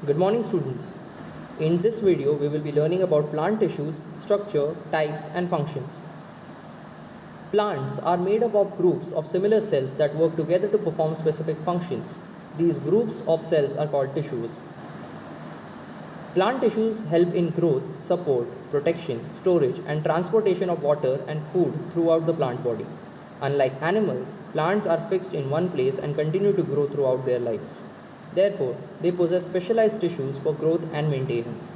Good morning, students. In this video, we will be learning about plant tissues, structure, types, and functions. Plants are made up of groups of similar cells that work together to perform specific functions. These groups of cells are called tissues. Plant tissues help in growth, support, protection, storage, and transportation of water and food throughout the plant body. Unlike animals, plants are fixed in one place and continue to grow throughout their lives. Therefore, they possess specialized tissues for growth and maintenance.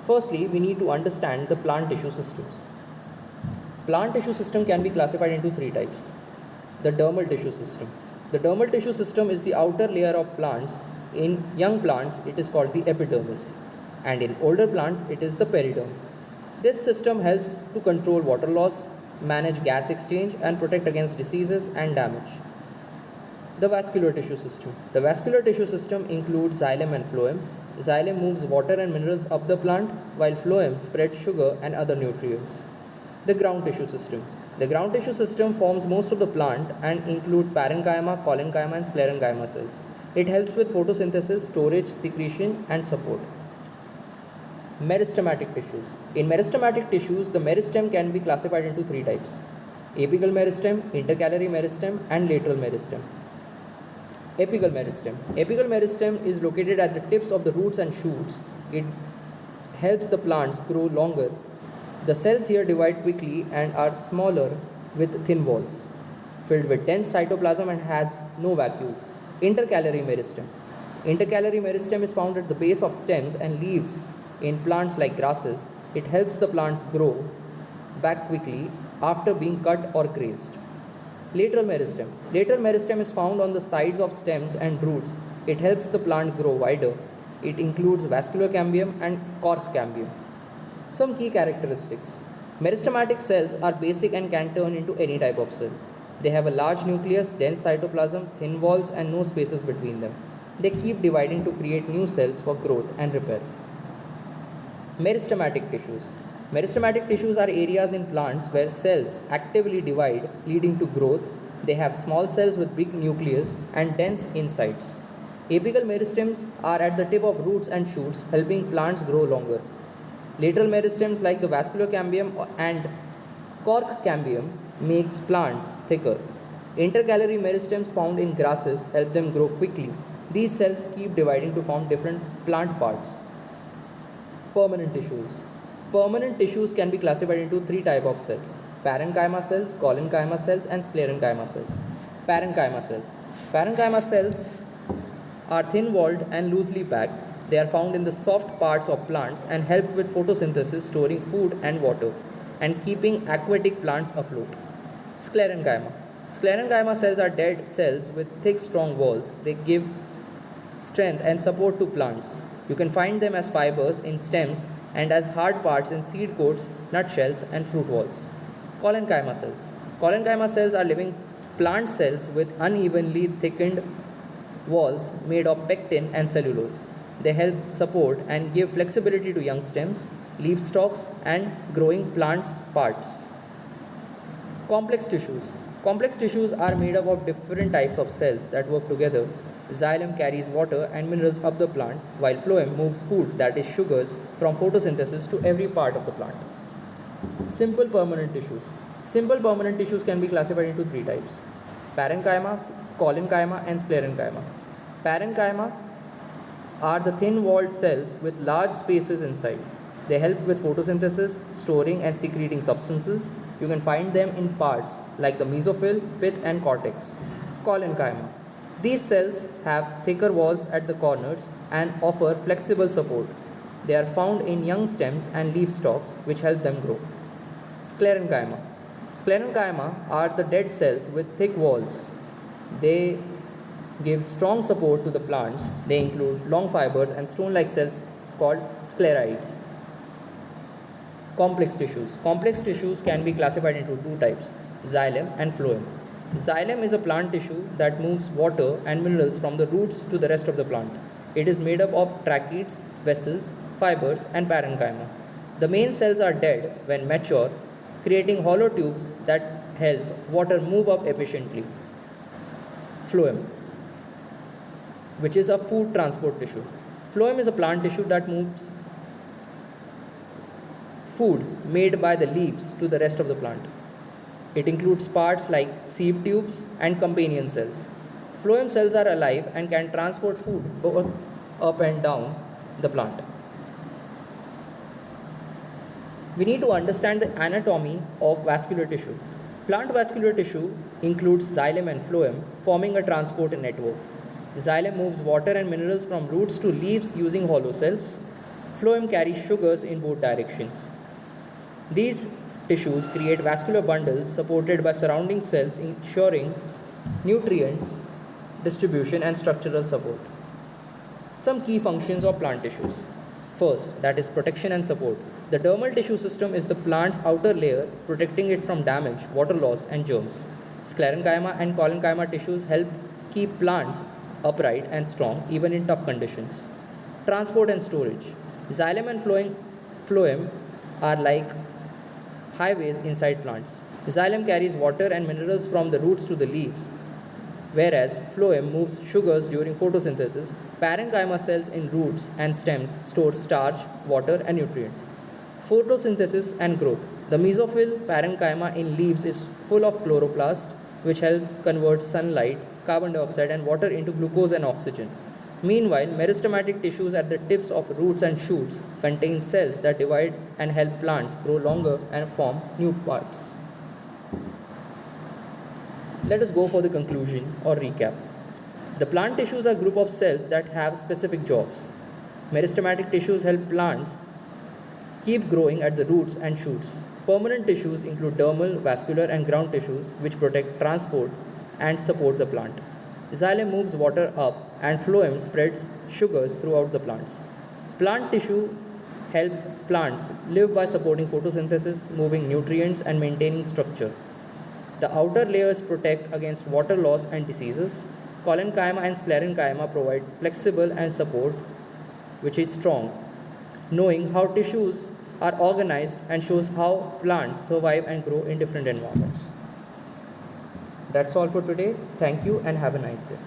Firstly, we need to understand the plant tissue systems. Plant tissue system can be classified into three types. The dermal tissue system. The dermal tissue system is the outer layer of plants. In young plants, it is called the epidermis, and in older plants, it is the periderm. This system helps to control water loss, manage gas exchange, and protect against diseases and damage. The vascular tissue system. The vascular tissue system includes xylem and phloem. Xylem moves water and minerals up the plant, while phloem spreads sugar and other nutrients. The ground tissue system. The ground tissue system forms most of the plant and include parenchyma, collenchyma, and sclerenchyma cells. It helps with photosynthesis, storage, secretion, and support. Meristematic tissues. In meristematic tissues, the meristem can be classified into three types: apical meristem, intercalary meristem, and lateral meristem. Apical meristem. Apical meristem is located at the tips of the roots and shoots. It helps the plants grow longer. The cells here divide quickly and are smaller with thin walls, filled with dense cytoplasm and has no vacuoles. Intercalary meristem. Intercalary meristem is found at the base of stems and leaves in plants like grasses. It helps the plants grow back quickly after being cut or grazed. Lateral meristem. Lateral meristem is found on the sides of stems and roots. It helps the plant grow wider. It includes vascular cambium and cork cambium. Some key characteristics. Meristematic cells are basic and can turn into any type of cell. They have a large nucleus, dense cytoplasm, thin walls, and no spaces between them. They keep dividing to create new cells for growth and repair. Meristematic tissues. Meristematic tissues are areas in plants where cells actively divide, leading to growth. They have small cells with big nucleus and dense insides. Apical meristems are at the tip of roots and shoots, helping plants grow longer. Lateral meristems like the vascular cambium and cork cambium makes plants thicker. Intercalary meristems found in grasses help them grow quickly. These cells keep dividing to form different plant parts. Permanent tissues. Permanent tissues can be classified into three types of cells: parenchyma cells, collenchyma cells, and sclerenchyma cells. Parenchyma cells. Parenchyma cells are thin-walled and loosely packed. They are found in the soft parts of plants and help with photosynthesis, storing food and water, and keeping aquatic plants afloat. Sclerenchyma. Sclerenchyma cells are dead cells with thick, strong walls. They give strength and support to plants. You can find them as fibers in stems and as hard parts in seed coats, nutshells, and fruit walls. Collenchyma cells. Collenchyma cells are living plant cells with unevenly thickened walls made of pectin and cellulose. They help support and give flexibility to young stems, leaf stalks, and growing plants' parts. Complex tissues. Complex tissues are made up of different types of cells that work together. Xylem carries water and minerals up the plant, while phloem moves food, that is sugars, from photosynthesis to every part of the plant. Simple permanent tissues. Simple permanent tissues can be classified into three types: parenchyma, collenchyma, and sclerenchyma. Parenchyma are the thin-walled cells with large spaces inside. They help with photosynthesis, storing, and secreting substances. You can find them in parts like the mesophyll, pith, and cortex. Collenchyma. These cells have thicker walls at the corners and offer flexible support. They are found in young stems and leaf stalks, which help them grow. Sclerenchyma. Sclerenchyma are the dead cells with thick walls. They give strong support to the plants. They include long fibers and stone-like cells called sclerites. Complex tissues. Complex tissues can be classified into two types: xylem and phloem. Xylem is a plant tissue that moves water and minerals from the roots to the rest of the plant. It is made up of tracheids, vessels, fibers, and parenchyma. The main cells are dead when mature, creating hollow tubes that help water move up efficiently. Phloem, which is a food transport tissue. Phloem is a plant tissue that moves food made by the leaves to the rest of the plant. It includes parts like sieve tubes and companion cells. Phloem cells are alive and can transport food both up and down the plant. We need to understand the anatomy of vascular tissue. Plant vascular tissue includes xylem and phloem, forming a transport network. Xylem moves water and minerals from roots to leaves using hollow cells. Phloem carries sugars in both directions. These tissues create vascular bundles supported by surrounding cells, ensuring nutrients distribution and structural support. Some key functions of plant tissues. First, that is protection and support. The dermal tissue system is the plant's outer layer, protecting it from damage, water loss, and germs. Sclerenchyma and collenchyma tissues help keep plants upright and strong even in tough conditions. Transport and storage. Xylem and phloem are like highways inside plants. Xylem carries water and minerals from the roots to the leaves, whereas phloem moves sugars during photosynthesis. Parenchyma cells in roots and stems store starch, water, and nutrients. Photosynthesis and growth. The mesophyll parenchyma in leaves is full of chloroplast, which help convert sunlight, carbon dioxide, and water into glucose and oxygen. Meanwhile, meristematic tissues at the tips of roots and shoots contain cells that divide and help plants grow longer and form new parts. Let us go for the conclusion or recap. The plant tissues are a group of cells that have specific jobs. Meristematic tissues help plants keep growing at the roots and shoots. Permanent tissues include dermal, vascular, and ground tissues which protect, transport, and support the plant. Xylem moves water up and phloem spreads sugars throughout the plants. Plant tissue help plants live by supporting photosynthesis, moving nutrients, and maintaining structure. The outer layers protect against water loss and diseases. Collenchyma and sclerenchyma provide flexible and support, which is strong. Knowing how tissues are organized and shows how plants survive and grow in different environments. That's all for today. Thank you and have a nice day.